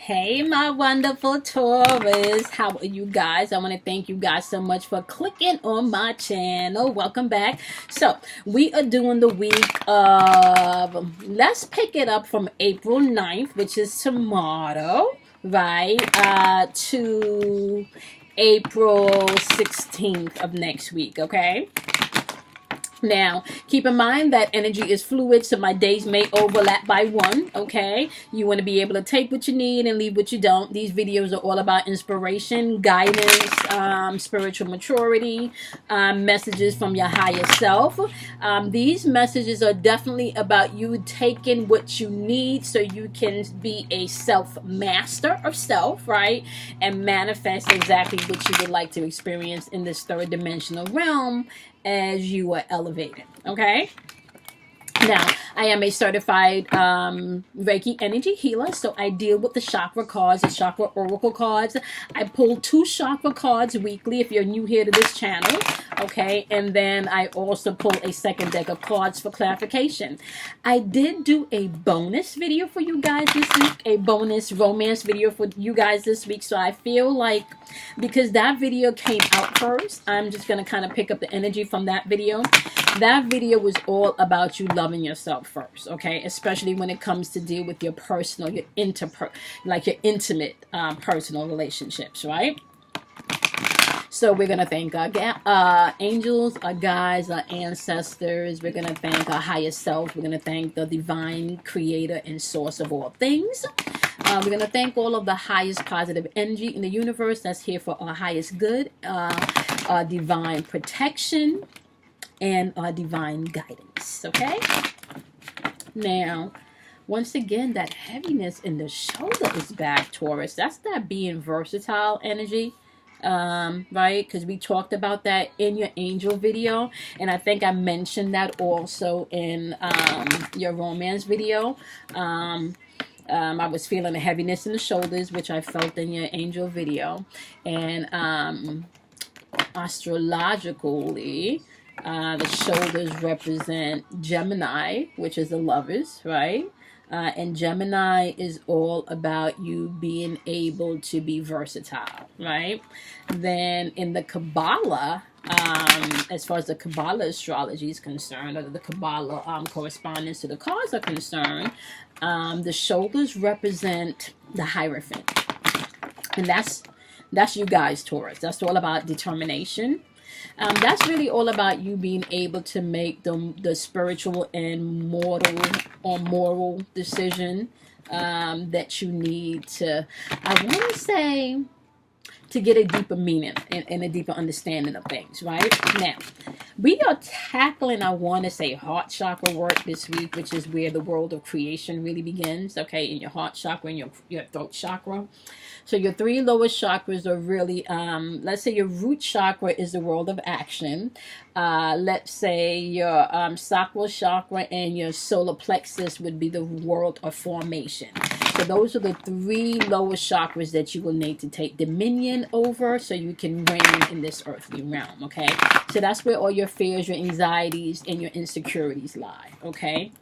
Hey, my wonderful Taurus. How are you guys? I want to thank you guys so much for clicking on my channel. Welcome back. So, we are doing the week of, let's pick it up from April 9th, which is tomorrow, right? To April 16th of next week, okay? Now, keep in mind that energy is fluid, so my days may overlap by one, okay? You want to be able to take what you need and leave what you don't. These videos are all about inspiration, guidance, spiritual maturity, messages from your higher self. These messages are definitely about you taking what you need so you can be a self-master of self, right? And manifest exactly what you would like to experience in this third dimensional realm as you are elevated, okay? Now, I am a certified Reiki energy healer, so I deal with the chakra cards, the chakra oracle cards. I pull 2 chakra cards weekly if you're new here to this channel, okay? And then I also pull a second deck of cards for clarification. I did do a bonus video for you guys this week, a bonus romance video for you guys this week, so I feel like because that video came out first, I'm just going to kind of pick up the energy from that video. That video was all about you loving yourself first, okay? Especially when it comes to deal with your personal, your intimate personal relationships, right? So we're going to thank our angels, our guides, our ancestors. We're going to thank our higher self. We're going to thank the divine creator and source of all things. We're going to thank all of the highest positive energy in the universe that's here for our highest good, our divine protection, and our divine guidance, okay? Now, once again, that heaviness in the shoulder is back, Taurus. That's that being versatile energy, right? Because we talked about that in your angel video, and I think I mentioned that also in your romance video. I was feeling a heaviness in the shoulders, which I felt in your angel video, and astrologically, the shoulders represent Gemini, which is the lovers, right? And Gemini is all about you being able to be versatile, right? Then in the Kabbalah, as far as the Kabbalah astrology is concerned, or the Kabbalah correspondence to the cards are concerned, the shoulders represent the Hierophant. And that's you guys, Taurus. That's all about determination. That's really all about you being able to make the spiritual and moral decision that you need to, I want to say, to get a deeper meaning and a deeper understanding of things, right? Now, we are tackling, I want to say, heart chakra work this week, which is where the world of creation really begins, okay, in your heart chakra and your throat chakra. So your 3 lowest chakras are really, let's say your root chakra is the world of action. Let's say your sacral chakra and your solar plexus would be the world of formation. So those are the 3 lowest chakras that you will need to take dominion over so you can reign in this earthly realm, okay? So that's where all your fears, your anxieties, and your insecurities lie, okay?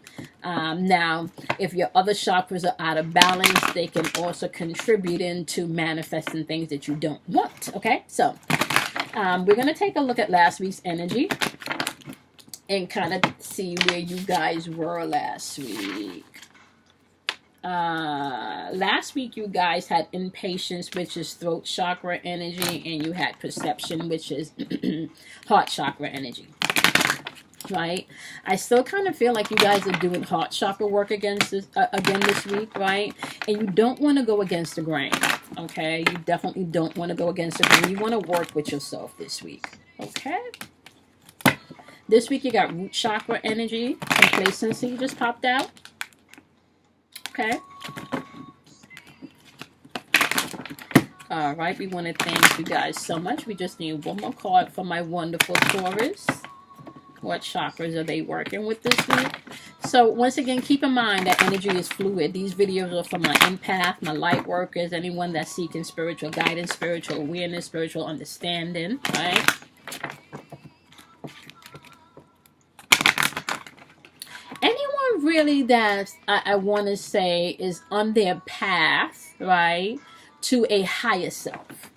Now, if your other chakras are out of balance, they can also contribute into manifesting things that you don't want, okay? So, we're going to take a look at last week's energy and kind of see where you guys were last week. Last week you guys had impatience, which is throat chakra energy, and you had perception, which is heart chakra energy, right? I still kind of feel like you guys are doing heart chakra work again this week, right? And you don't want to go against the grain, okay? You definitely don't want to go against the grain. You want to work with yourself this week, okay? This week you got root chakra energy. Complacency just popped out. Okay. All right. We want to thank you guys so much. We just need one more card for my wonderful Taurus. What chakras are they working with this week? So once again, keep in mind that energy is fluid. These videos are for my empath, my light workers, anyone that's seeking spiritual guidance, spiritual awareness, spiritual understanding, right? Anyone really that I want to say is on their path, right, to a higher self.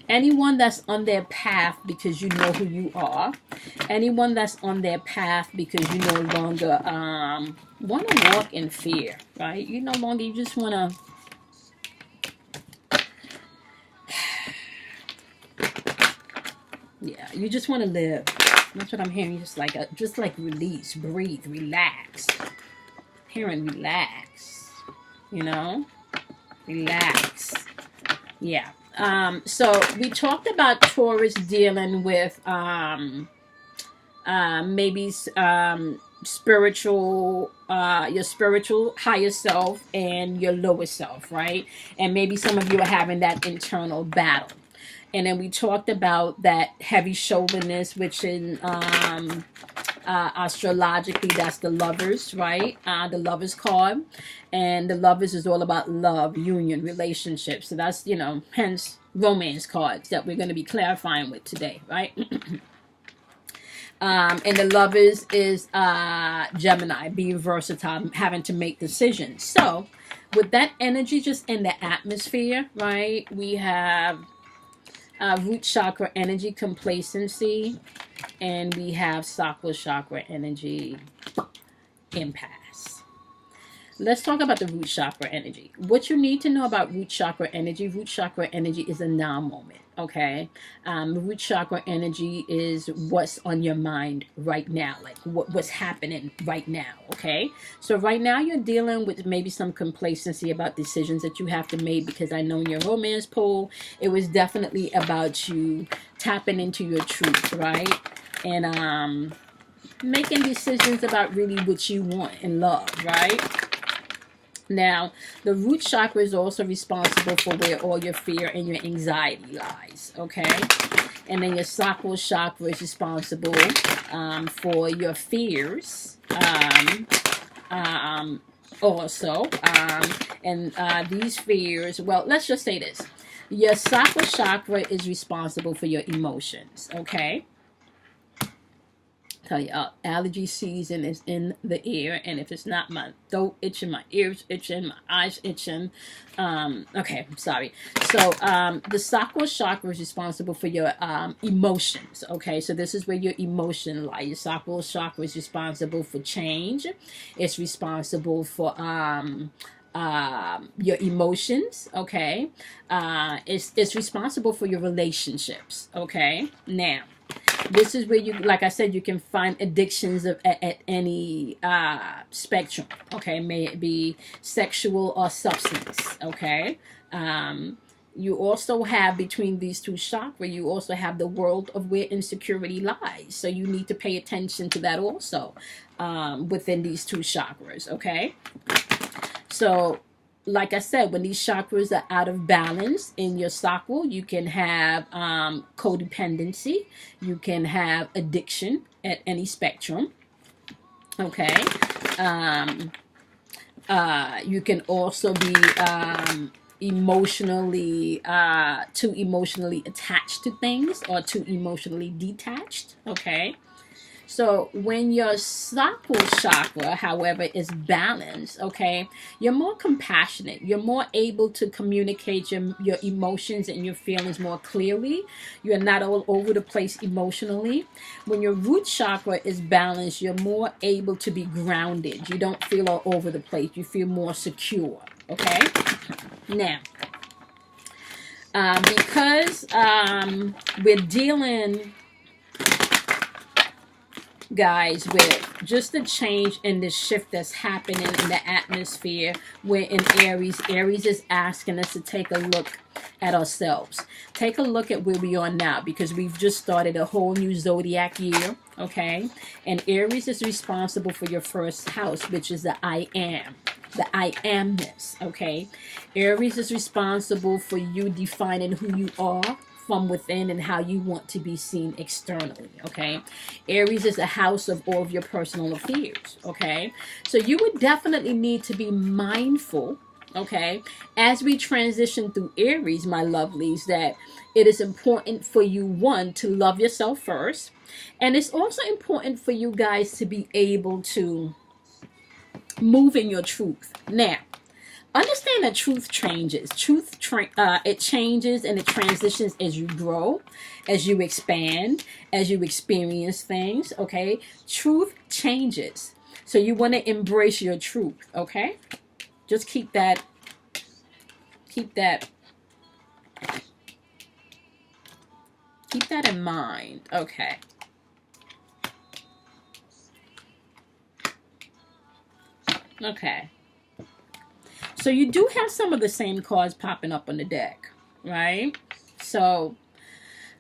Anyone that's on their path because you know who you are. Anyone that's on their path because you no longer want to walk in fear, right? You no longer, you just want to, yeah, you just want to live. That's what I'm hearing. Just like release, breathe, relax. Hearing relax, you know, relax. Yeah. So we talked about Taurus dealing with maybe spiritual, your spiritual higher self and your lower self, right? And maybe some of you are having that internal battle. And then we talked about that heavy shoulderness, which in astrologically, that's the lovers, right? The lovers card. And the lovers is all about love, union, relationships. So that's, you know, hence romance cards that we're going to be clarifying with today, right? And the lovers is Gemini, being versatile, having to make decisions. So with that energy just in the atmosphere, right, we have root chakra energy, complacency, and we have sacral chakra energy, impasse. Let's talk about the root chakra energy. What you need to know about root chakra energy is a now moment, okay? Root chakra energy is what's on your mind right now, like what's happening right now, okay? So right now you're dealing with maybe some complacency about decisions that you have to make, because I know in your romance poll, it was definitely about you tapping into your truth, right? And making decisions about really what you want in love, right? Now, the root chakra is also responsible for where all your fear and your anxiety lies, okay? And then your sacral chakra is responsible for your fears also. And these fears, well, let's just say this. Your sacral chakra is responsible for your emotions, okay? Tell you, allergy season is in the air, and if it's not, my throat itching, my ears itching, my eyes itching. Okay, I'm sorry. So the sacral chakra is responsible for your emotions. Okay, so this is where your emotion lies. Your sacral chakra is responsible for change. It's responsible for your emotions. Okay, it's responsible for your relationships. Okay, now. This is where you, like I said, you can find addictions at any spectrum. Okay, may it be sexual or substance. Okay, you also have between these two chakras, you also have the world of where insecurity lies. So you need to pay attention to that also within these two chakras. Okay, so. Like I said, when these chakras are out of balance in your sacral, you can have codependency. You can have addiction at any spectrum. Okay. You can also be emotionally too emotionally attached to things, or too emotionally detached. Okay. So when your sacral chakra, however, is balanced, okay, you're more compassionate. You're more able to communicate your emotions and your feelings more clearly. You're not all over the place emotionally. When your root chakra is balanced, you're more able to be grounded. You don't feel all over the place. You feel more secure, okay? Now, because we're dealing, guys, with just the change and the shift that's happening in the atmosphere, we're in Aries. Aries is asking us to take a look at ourselves. Take a look at where we are now, because we've just started a whole new zodiac year, okay? And Aries is responsible for your first house, which is the I am. The I amness, okay? Aries is responsible for you defining who you are from within and how you want to be seen externally, okay? Aries is a house of all of your personal affairs, okay? So you would definitely need to be mindful, okay, as we transition through Aries, my lovelies, that it is important for you, one, to love yourself first. And it's also important for you guys to be able to Move in your truth. Now, understand that truth changes. It changes and it transitions as you grow, as you expand, as you experience things, okay? Truth changes. So you want to embrace your truth, okay? Just keep that in mind, okay? Okay. So you do have some of the same cards popping up on the deck, right? So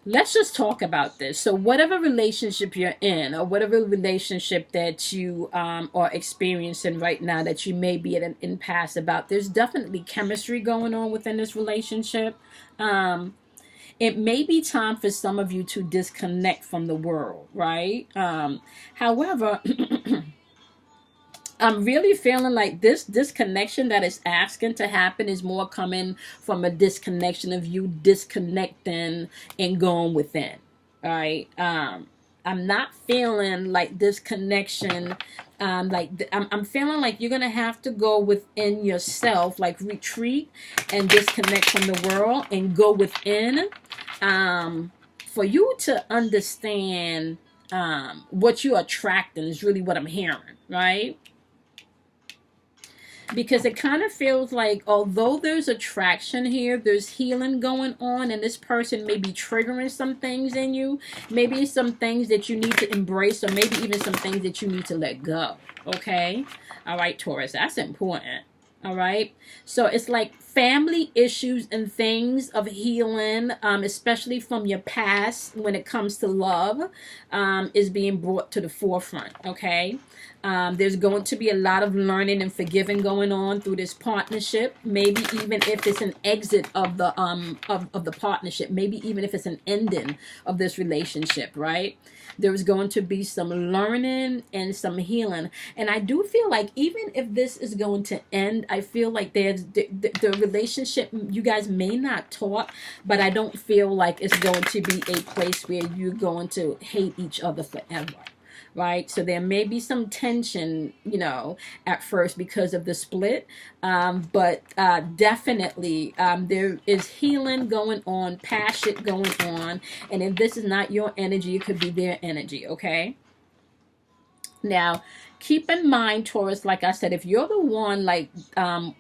let's just talk about this. So whatever relationship you're in, or whatever relationship that you are experiencing right now that you may be at an impasse about, there's definitely chemistry going on within this relationship. It may be time for some of you to disconnect from the world, right? However, I'm really feeling like this disconnection that is asking to happen is more coming from a disconnection of you disconnecting and going within. All right. I'm not feeling like this connection. I'm feeling like you're gonna have to go within yourself, like retreat and disconnect from the world and go within, for you to understand what you're attracting is really what I'm hearing, right? Because it kind of feels like although there's attraction here, there's healing going on, and this person may be triggering some things in you, maybe some things that you need to embrace, or maybe even some things that you need to let go. Okay? All right, Taurus, that's important. All right, so it's like family issues and things of healing, especially from your past when it comes to love, is being brought to the forefront. Okay, there's going to be a lot of learning and forgiving going on through this partnership. Maybe even if it's an exit of the of the partnership, maybe even if it's an ending of this relationship, right? There's going to be some learning and some healing. And I do feel like even if this is going to end, I feel like there's the relationship, you guys may not talk, but I don't feel like it's going to be a place where you're going to hate each other forever. Right, so there may be some tension, at first because of the split, but definitely there is healing going on, passion going on, and if this is not your energy, it could be their energy. Okay. Now, keep in mind, Taurus, like I said, if you're the one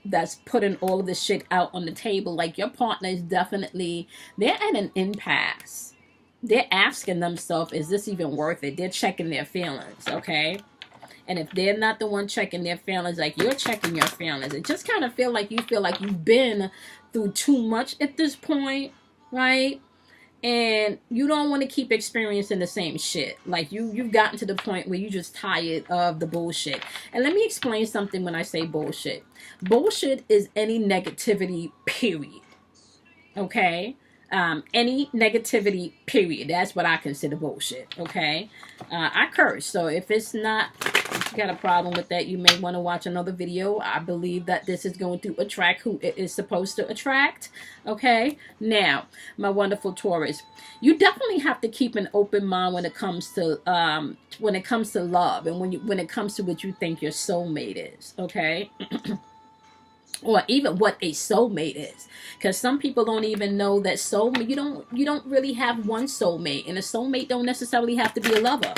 that's putting all of this shit out on the table, like your partner is definitely, they're at an impasse. They're asking themselves, is this even worth it? They're checking their feelings, okay? And if they're not the one checking their feelings, like you're checking your feelings, it just kind of feel like you've been through too much at this point, right? And you don't want to keep experiencing the same shit. Like you've gotten to the point where you're just tired of the bullshit. And let me explain something when I say bullshit. Bullshit is any negativity, period. Okay? Any negativity, period. That's what I consider bullshit. Okay, I curse, so if it's not, you got a problem with that, you may want to watch another video. I believe that this is going to attract who it is supposed to attract. Okay, now my wonderful Taurus, you definitely have to keep an open mind when it comes to love, and when it comes to what you think your soulmate is. Okay. Or even what a soulmate is, because some people don't even know that soulmate. You don't really have one soulmate, and a soulmate don't necessarily have to be a lover.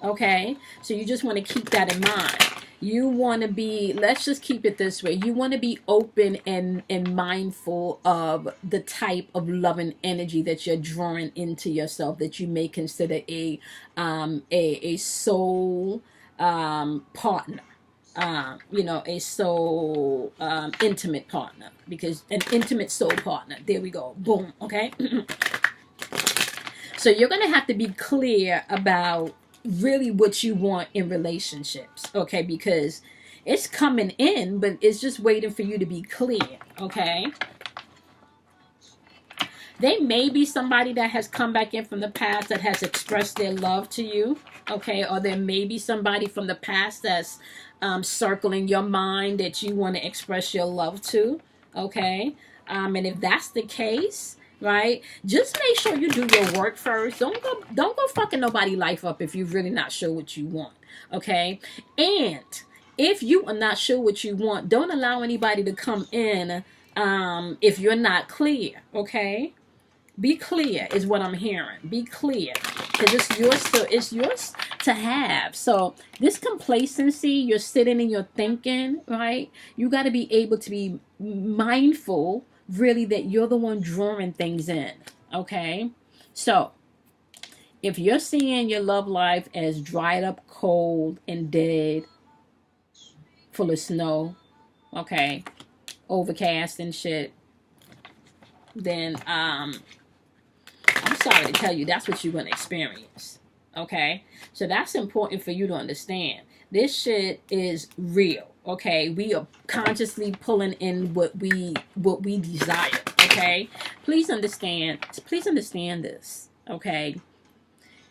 Okay, so you just want to keep that in mind. You want to be, let's just keep it this way, you want to be open and mindful of the type of loving energy that you're drawing into yourself, that you may consider a soul partner. A soul intimate partner, because an intimate soul partner. There we go. Boom. Okay. So you're gonna have to be clear about really what you want in relationships. Okay, because it's coming in, but it's just waiting for you to be clear. Okay. They may be somebody that has come back in from the past that has expressed their love to you. Okay, or there may be somebody from the past that's circling your mind that you want to express your love to. Okay, and if that's the case, right, just make sure you do your work first. Don't go fucking nobody life up if you're really not sure what you want. Okay, and If you are not sure what you want, don't allow anybody to come in if you're not clear, okay? Be clear is what I'm hearing. Be clear, because it's yours to have. So this complacency, you're sitting and you're thinking, right? You got to be able to be mindful, really, that you're the one drawing things in, okay? So if you're seeing your love life as dried up, cold, and dead, full of snow, okay, overcast and shit, then I'm sorry to tell you, that's what you're going to experience. Okay? So that's important for you to understand. This shit is real. Okay? We are consciously pulling in what we desire. Okay? Please understand this. Okay?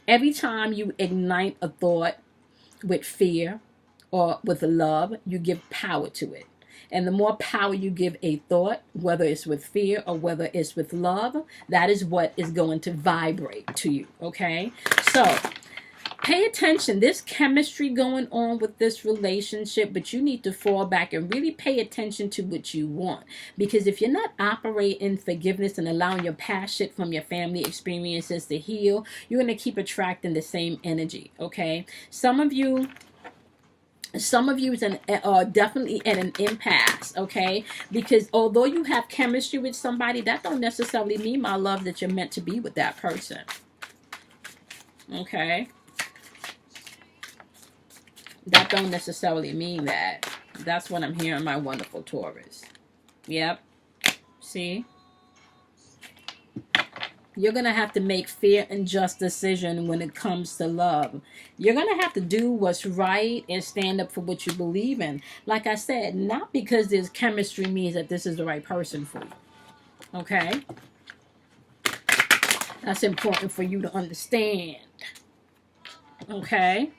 Every time you ignite a thought with fear or with love, you give power to it. And the more power you give a thought, whether it's with fear or whether it's with love, that is what is going to vibrate to you, okay? So pay attention. There's chemistry going on with this relationship, but you need to fall back and really pay attention to what you want. Because if you're not operating in forgiveness and allowing your past shit from your family experiences to heal, you're going to keep attracting the same energy, okay? Some of you are definitely at an impasse, okay? Because although you have chemistry with somebody, that don't necessarily mean, my love, that you're meant to be with that person, okay? That don't necessarily mean that. That's what I'm hearing, my wonderful Taurus. Yep. See? You're going to have to make fair and just decision when it comes to love. You're going to have to do what's right and stand up for what you believe in. Like I said, not because there's chemistry means that this is the right person for you. Okay? That's important for you to understand. Okay?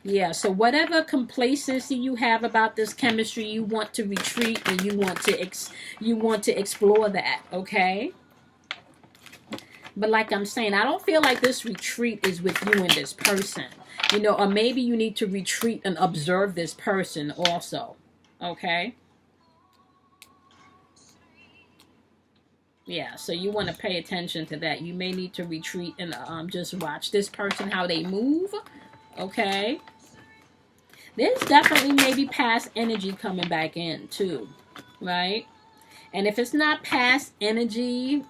Yeah, so whatever complacency you have about this chemistry, you want to retreat and you want to explore that, okay? But like I'm saying, I don't feel like this retreat is with you and this person. You know, or maybe you need to retreat and observe this person also, okay? Yeah, so you want to pay attention to that. You may need to retreat and just watch this person, how they move, okay? There's definitely maybe past energy coming back in too, right? And if it's not past energy,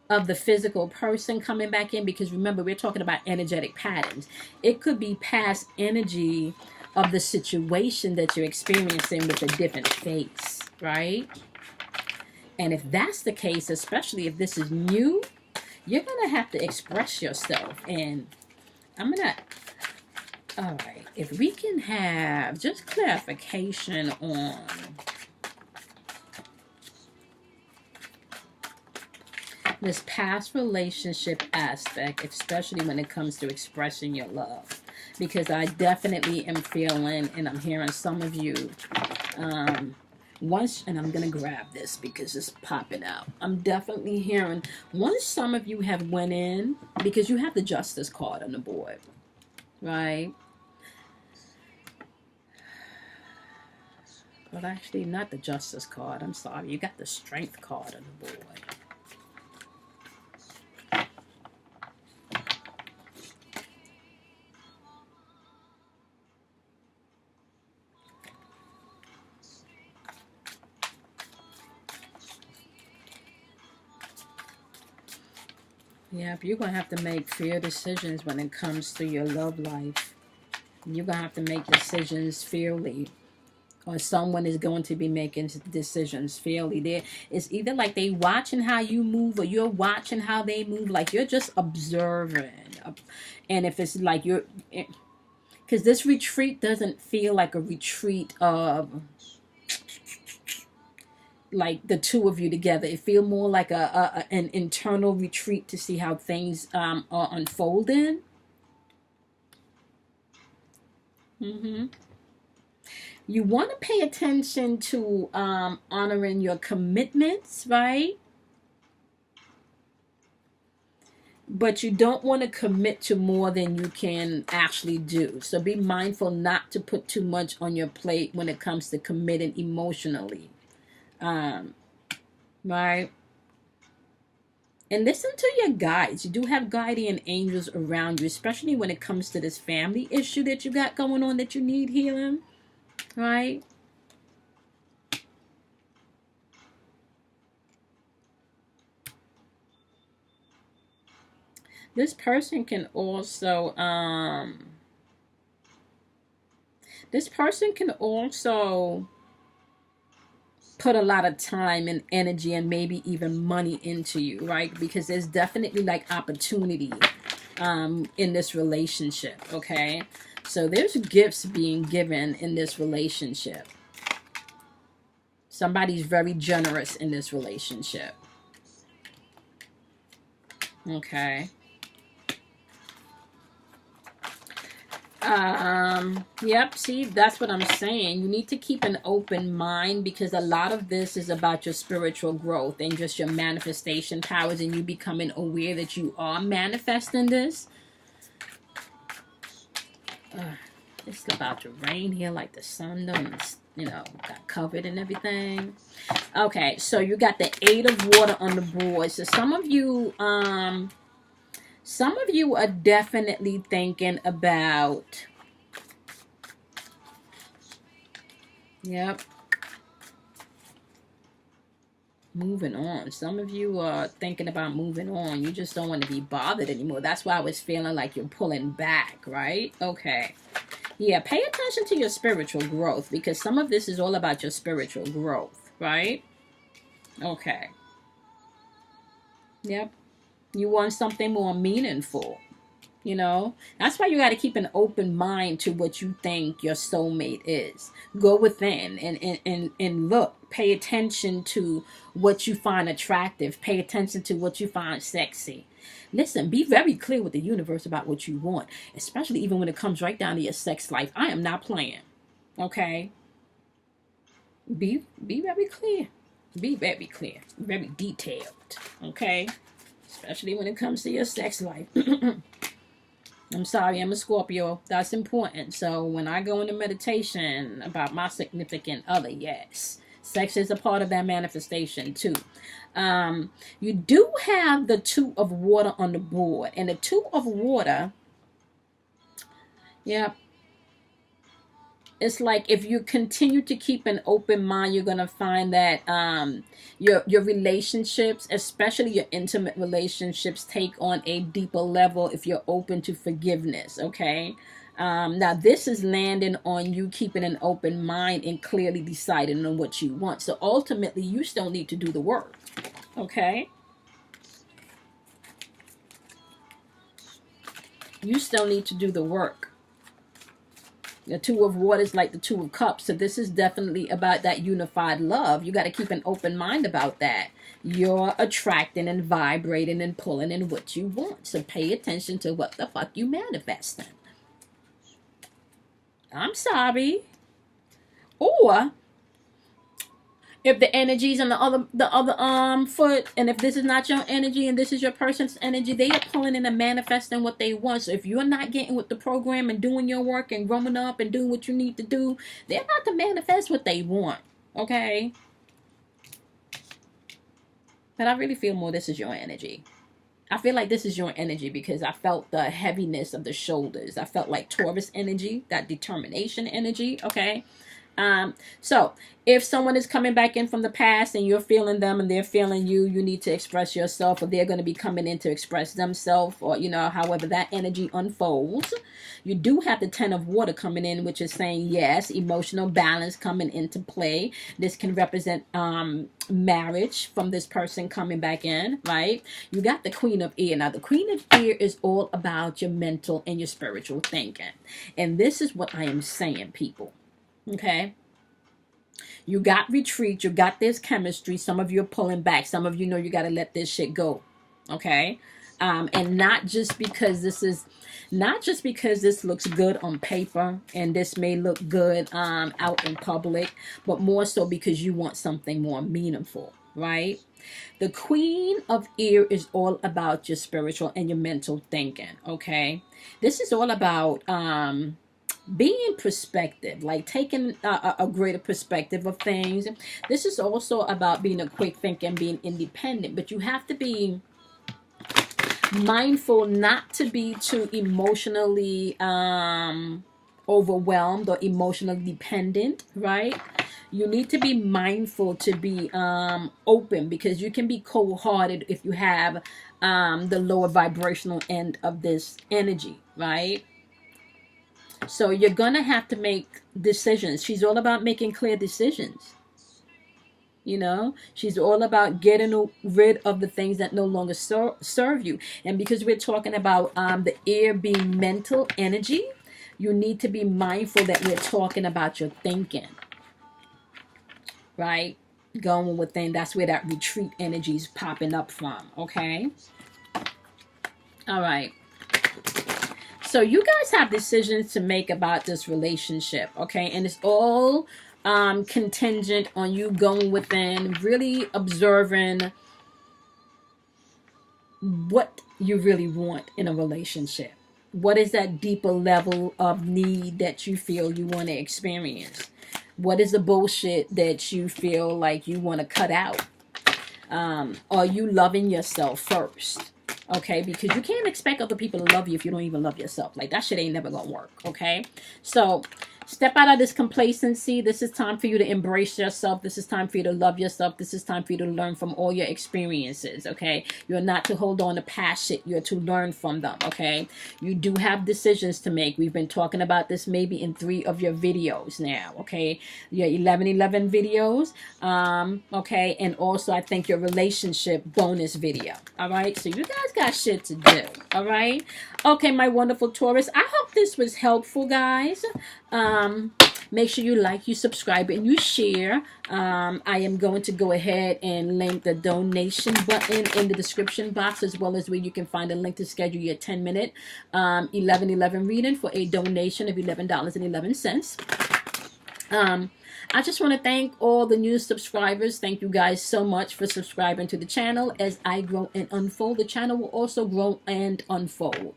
of the physical person coming back in, because remember, we're talking about energetic patterns. It could be past energy of the situation that you're experiencing with a different face, right? And if that's the case, especially if this is new, you're going to have to express yourself. And all right, if we can have just clarification on this past relationship aspect, especially when it comes to expressing your love. Because I definitely am feeling, and I'm hearing some of you, and I'm going to grab this because it's popping out. I'm definitely hearing, once some of you have went in, because you have the Justice card on the board, right? Well, actually, not the Justice card. I'm sorry. You got the Strength card on the board. Yeah, you're going to have to make fair decisions when it comes to your love life. You're going to have to make decisions fairly. Or someone is going to be making decisions fairly. It's either like they watching how you move or you're watching how they move. Like you're just observing. And if it's like you're... Because this retreat doesn't feel like a retreat of... like the two of you together. It feels more like an internal retreat to see how things are unfolding. You want to pay attention to honoring your commitments, right? but you don't want to commit to more than you can actually do. So be mindful not to put too much on your plate when it comes to committing emotionally. Right? And listen to your guides. You do have guardian angels around you, especially when it comes to this family issue that you got going on that you need healing. Right? This person can also put a lot of time and energy and maybe even money into you, right? Because there's definitely like opportunity in this relationship, okay? So there's gifts being given in this relationship. Somebody's very generous in this relationship. Okay. Yep, see, that's what I'm saying. You need to keep an open mind because a lot of this is about your spiritual growth and just your manifestation powers and you becoming aware that you are manifesting this. It's about to rain here like the sun done, got covered and everything. Okay, so you got the 8 of water on the board. So some of you are definitely thinking about, yep, moving on. Some of you are thinking about moving on. You just don't want to be bothered anymore. That's why I was feeling like you're pulling back, right? Okay. Yeah, pay attention to your spiritual growth because some of this is all about your spiritual growth, right? Okay. Yep. You want something more meaningful. That's why you got to keep an open mind to what you think your soulmate is. Go within and look. Pay attention to what you find attractive. Pay attention to what you find sexy. Listen, be very clear with the universe about what you want, especially even when it comes right down to your sex life. I am not playing. Okay? Be very clear. Be very clear. Very detailed. Okay? Especially when it comes to your sex life. I'm sorry, I'm a Scorpio. That's important. So when I go into meditation about my significant other, yes, sex is a part of that manifestation too. You do have the 2 of water on the board. And the 2 of water, yeah, it's like if you continue to keep an open mind, you're gonna find that your relationships, especially your intimate relationships, take on a deeper level if you're open to forgiveness. Okay. Now this is landing on you keeping an open mind and clearly deciding on what you want. So ultimately, you still need to do the work. Okay. You still need to do the work. The 2 of water is like the 2 of cups. So this is definitely about that unified love. You got to keep an open mind about that. You're attracting and vibrating and pulling in what you want. So pay attention to what the fuck you manifesting. I'm sorry. Or if the energy's on the other foot, and if this is not your energy and this is your person's energy, they are pulling in and manifesting what they want. So if you're not getting with the program and doing your work and growing up and doing what you need to do, they're not to manifest what they want. Okay? But I really feel more this is your energy. I feel like this is your energy because I felt the heaviness of the shoulders. I felt like Taurus energy, that determination energy, okay? So if someone is coming back in from the past and you're feeling them and they're feeling you, you need to express yourself, or they're going to be coming in to express themselves, or, however that energy unfolds. You do have the 10 of water coming in, which is saying, yes, emotional balance coming into play. This can represent marriage from this person coming back in, right? You got the Queen of Air. Now, the Queen of Air is all about your mental and your spiritual thinking. And this is what I am saying, people. Okay, you got retreat, you got this chemistry. Some of you are pulling back. Some of you know you got to let this shit go. Okay, and not just because this looks good on paper and this may look good out in public, but more so because you want something more meaningful. right? The Queen of Air is all about your spiritual and your mental thinking, okay? This is all about being perspective, like taking a greater perspective of things. This is also about being a quick thinker and being independent, but you have to be mindful not to be too emotionally overwhelmed or emotionally dependent, right? You need to be mindful to be open, because you can be cold-hearted if you have the lower vibrational end of this energy, right? So you're gonna have to make decisions. She's all about making clear decisions. You know, she's all about getting rid of the things that no longer serve you. And because we're talking about the air being mental energy, you need to be mindful that we're talking about your thinking, right? Going within, that's where that retreat energy is popping up from, okay? All right. So you guys have decisions to make about this relationship, okay? And it's all contingent on you going within, really observing what you really want in a relationship. What is that deeper level of need that you feel you want to experience? What is the bullshit that you feel like you want to cut out? Are you loving yourself first? Okay, because you can't expect other people to love you if you don't even love yourself. Like, that shit ain't never gonna work. Okay, so step out of this complacency. This is time for you to embrace yourself. This is time for you to love yourself. This is time for you to learn from all your experiences. Okay, you're not to hold on to past shit. You're to learn from them. Okay, you do have decisions to make. We've been talking about this maybe in 3 of your videos now. Okay, your 1111 videos. Okay, and also I think your relationship bonus video. All right, so you guys got shit to do. All right, okay, my wonderful Taurus, I hope this was helpful, guys. Make sure you like, you subscribe, and you share. I am going to go ahead and link the donation button in the description box, as well as where you can find a link to schedule your 10-minute 1111 reading for a donation of $11.11. I just want to thank all the new subscribers. Thank you guys so much for subscribing to the channel. As I grow and unfold, the channel will also grow and unfold.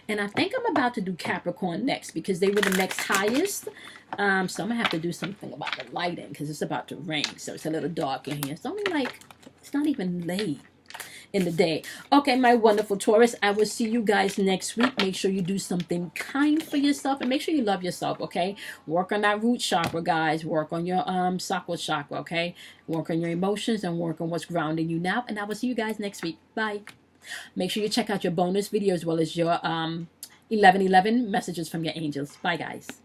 And I think I'm about to do Capricorn next, because they were the next highest. So I'm going to have to do something about the lighting, because it's about to rain. So it's a little dark in here. It's only like, it's not even late in the day. Okay, my wonderful Taurus, I will see you guys next week. Make sure you do something kind for yourself, and make sure you love yourself, okay? Work on that root chakra, guys. Work on your sacral chakra, okay? Work on your emotions and work on what's grounding you now, and I will see you guys next week. Bye. Make sure you check out your bonus video as well as your 1111 messages from your angels. Bye, guys.